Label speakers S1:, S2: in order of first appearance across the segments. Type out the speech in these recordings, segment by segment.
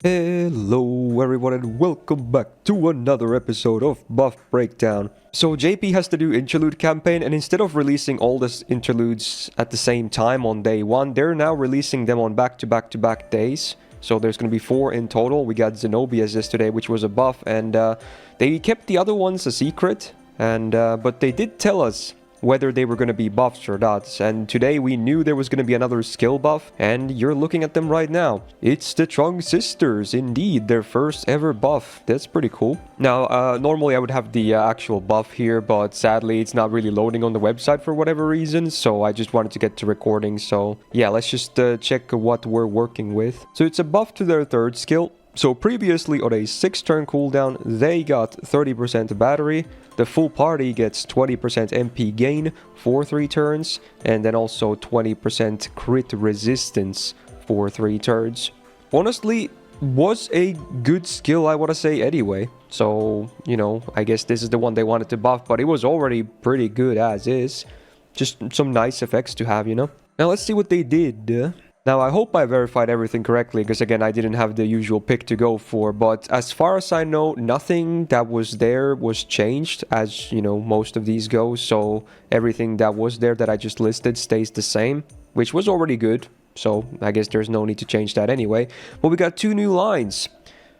S1: Hello everyone and welcome back to another episode of Buff Breakdown. So JP has to do interlude campaign, and instead of releasing all the interludes at the same time on day one, they're now releasing them on back-to-back days. So there's going to be 4 in total. We got Zenobia's yesterday, which was a buff, and they kept the other ones a secret. But they did tell us whether they were going to be buffs or not, and today we knew there was going to be another skill buff, and you're looking at them right now. It's the Trung Sisters, indeed, their first ever buff. That's pretty cool. Now, normally I would have the actual buff here, but sadly it's not really loading on the website for whatever reason, so I just wanted to get to recording. So yeah, let's just check what we're working with. So it's a buff to their third skill. So previously on a 6-turn cooldown, they got 30% battery. The full party gets 20% MP gain for 3 turns, and then also 20% crit resistance for 3 turns. Honestly, was a good skill, I want to say, anyway. So, you know, I guess this is the one they wanted to buff, but it was already pretty good as is. Just some nice effects to have, you know. Now let's see what they did. Now, I hope I verified everything correctly, because again, I didn't have the usual pick to go for, but as far as I know, nothing that was there was changed, as, you know, most of these go, so everything that was there that I just listed stays the same, which was already good, so I guess there's no need to change that anyway. But we got 2 new lines.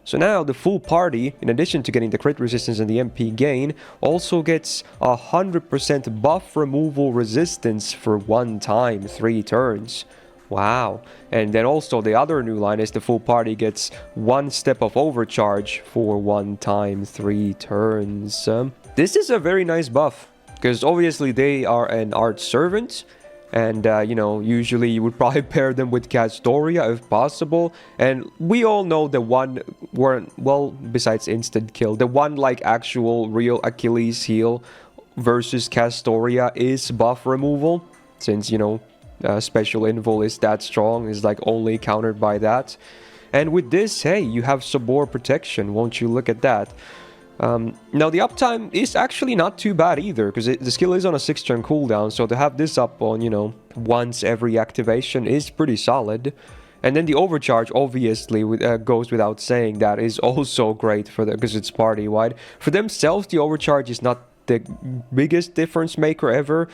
S1: So now the full party, in addition to getting the crit resistance and the MP gain, also gets 100% buff removal resistance for 1 time, 3 turns. Wow. And then also the other new line is the full party gets 1 step of overcharge for 1 time, 3 turns. This is a very nice buff, because obviously they are an art servant, and you know, usually you would probably pair them with Castoria if possible, and we all know the one, well, besides instant kill, the one like actual real Achilles heel versus Castoria is buff removal, since, you know, special invul is that strong, is like only countered by that. And with this, hey, you have Sabor protection, won't you look at that. Now the uptime is actually not too bad either, because the skill is on a 6-turn cooldown, so to have this up on, you know, once every activation is pretty solid. And then the overcharge obviously goes without saying, that is also great for them, because it's party wide. For themselves, the overcharge is not the biggest difference maker ever.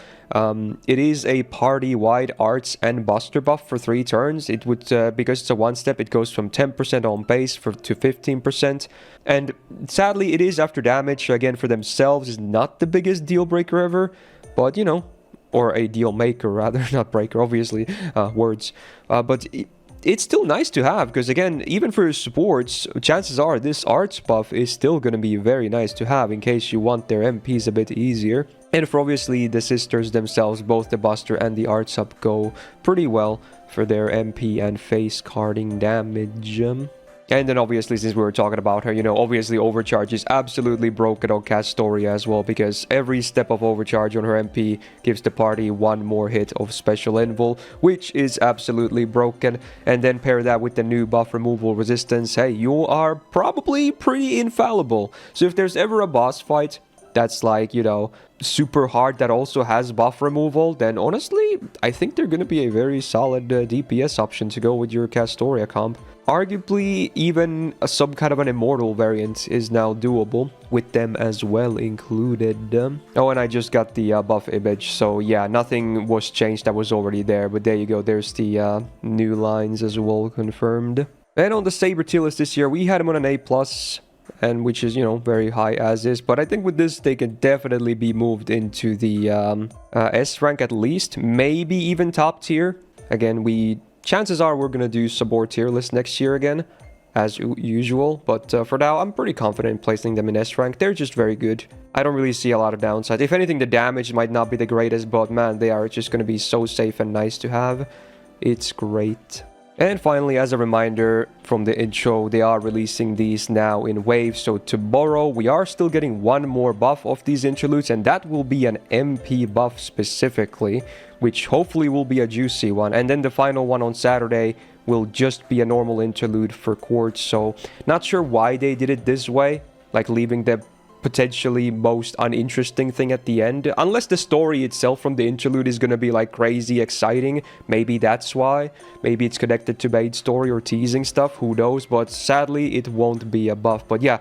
S1: It is a party-wide arts and buster buff for 3 turns. It would, because it's a 1-step, it goes from 10% on base to 15%. And sadly, it is after damage. Again, for themselves, is not the biggest deal breaker ever, but you know, or a deal maker rather, not breaker, obviously, words. But it's still nice to have, because again, even for supports, chances are this arts buff is still going to be very nice to have in case you want their MPs a bit easier. And for obviously the sisters themselves, both the buster and the arts up go pretty well for their MP and face carding damage. And then obviously, since we were talking about her, you know, obviously overcharge is absolutely broken on Castoria as well, because every step of overcharge on her MP gives the party 1 more hit of special invul, which is absolutely broken. And then pair that with the new buff removal resistance, hey, you are probably pretty infallible. So if there's ever a boss fight that's like, you know, super hard that also has buff removal, then honestly, I think they're going to be a very solid DPS option to go with your Castoria comp. Arguably, even some kind of an immortal variant is now doable, with them as well included. Oh, and I just got the buff image, so yeah, nothing was changed that was already there, but there you go, there's the new lines as well confirmed. And on the Saber tier list this year, we had him on an A+, and which is, you know, very high as is, but I think with this they can definitely be moved into the S rank at least, maybe even top tier. Again, chances are we're gonna do Sabor tier list next year again, as usual, but for now I'm pretty confident in placing them in S rank. They're just very good. I don't really see a lot of downside. If anything, the damage might not be the greatest, but man, they are just gonna be so safe and nice to have. It's great. And finally, as a reminder from the intro, they are releasing these now in waves. So tomorrow we are still getting 1 more buff of these interludes, and that will be an MP buff specifically, which hopefully will be a juicy one. And then the final one on Saturday will just be a normal interlude for quartz. So not sure why they did it this way, like leaving the potentially most uninteresting thing at the end. Unless the story itself from the interlude is gonna be like crazy exciting. Maybe that's why. Maybe it's connected to main story or teasing stuff. Who knows? But sadly, it won't be a buff. But yeah,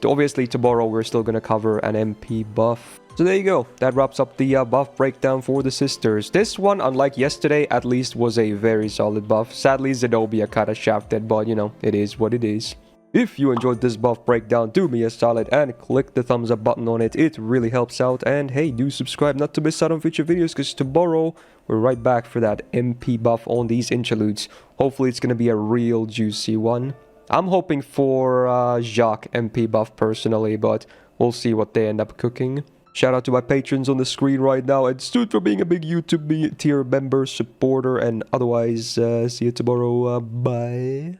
S1: obviously tomorrow we're still gonna cover an MP buff. So there you go. That wraps up the buff breakdown for the sisters. This one, unlike yesterday, at least was a very solid buff. Sadly, Zenobia kinda shafted, but you know, it is what it is. If you enjoyed this buff breakdown, do me a solid and click the thumbs up button on it. It really helps out. And hey, do subscribe not to miss out on future videos, because tomorrow we're right back for that MP buff on these interludes. Hopefully it's gonna be a real juicy one. I'm hoping for Jacques MP buff personally, but we'll see what they end up cooking. Shout out to my patrons on the screen right now, and Stood for being a big YouTube tier member, supporter, and otherwise, see you tomorrow. Bye.